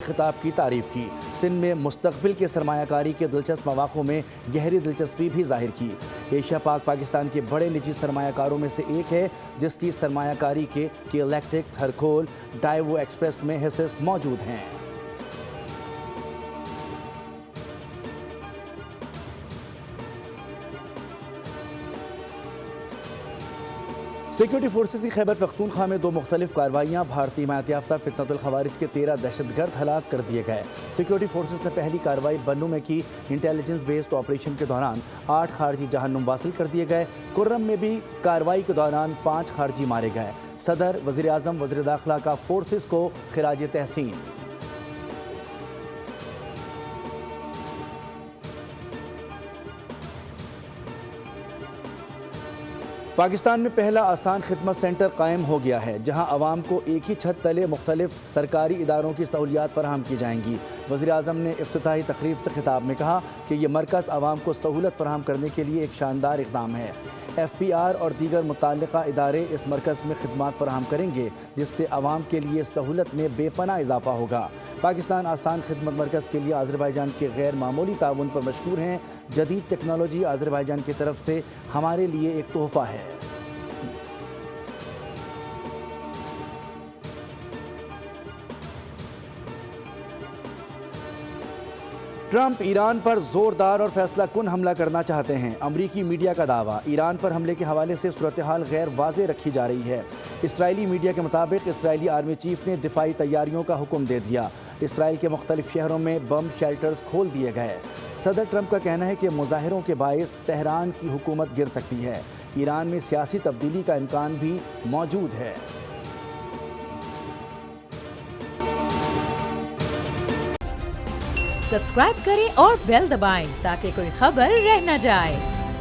خطاب کی تعریف کی۔ سندھ میں مستقبل کے سرمایہ کاری کے دلچسپ مواقع میں گہری دلچسپی بھی ظاہر کی۔ ایشیا پاکستان کے بڑے نجی سرمایہ کاروں میں سے ایک ہے، جس کی سرمایہ کاری کے الیکٹرک، تھرکول، ڈائیوو ایکسپریس میں حصص موجود ہیں۔ سیکورٹی فورسز کی خیبر پختونخوا میں 2 مختلف کارروائیاں۔ بھارتی حمایت یافتہ فتنۃ الخوارج کے 13 دہشت گرد ہلاک کر دیے گئے۔ سیکورٹی فورسز نے پہلی کارروائی بنو میں کی۔ انٹیلیجنس بیسڈ آپریشن کے دوران 8 خارجی جہنم واصل کر دیے گئے۔ کرم میں بھی کارروائی کے دوران 5 خارجی مارے گئے۔ صدر، وزیر اعظم، وزیر داخلہ کا فورسز کو خراج تحسین۔ پاکستان میں پہلا آسان خدمت سینٹر قائم ہو گیا ہے، جہاں عوام کو ایک ہی چھت تلے مختلف سرکاری اداروں کی سہولیات فراہم کی جائیں گی۔ وزیر اعظم نے افتتاحی تقریب سے خطاب میں کہا کہ یہ مرکز عوام کو سہولت فراہم کرنے کے لیے ایک شاندار اقدام ہے۔ FPR اور دیگر متعلقہ ادارے اس مرکز میں خدمات فراہم کریں گے، جس سے عوام کے لیے سہولت میں بے پناہ اضافہ ہوگا۔ پاکستان آسان خدمت مرکز کے لیے آذربائیجان کے غیر معمولی تعاون پر مشکور ہیں۔ جدید ٹیکنالوجی آذربائیجان کی طرف سے ہمارے لیے ایک تحفہ ہے۔ ٹرمپ ایران پر زوردار اور فیصلہ کن حملہ کرنا چاہتے ہیں۔ امریکی میڈیا کا دعویٰ، ایران پر حملے کے حوالے سے صورتحال غیر واضح رکھی جا رہی ہے۔ اسرائیلی میڈیا کے مطابق اسرائیلی آرمی چیف نے دفاعی تیاریوں کا حکم دے دیا۔ اسرائیل کے مختلف شہروں میں بم شیلٹرز کھول دیے گئے۔ صدر ٹرمپ کا کہنا ہے کہ مظاہروں کے باعث تہران کی حکومت گر سکتی ہے۔ ایران میں سیاسی تبدیلی کا امکان بھی موجود ہے۔ سبسکرائب کریں اور بیل دبائیں تاکہ کوئی خبر رہ نہ جائے۔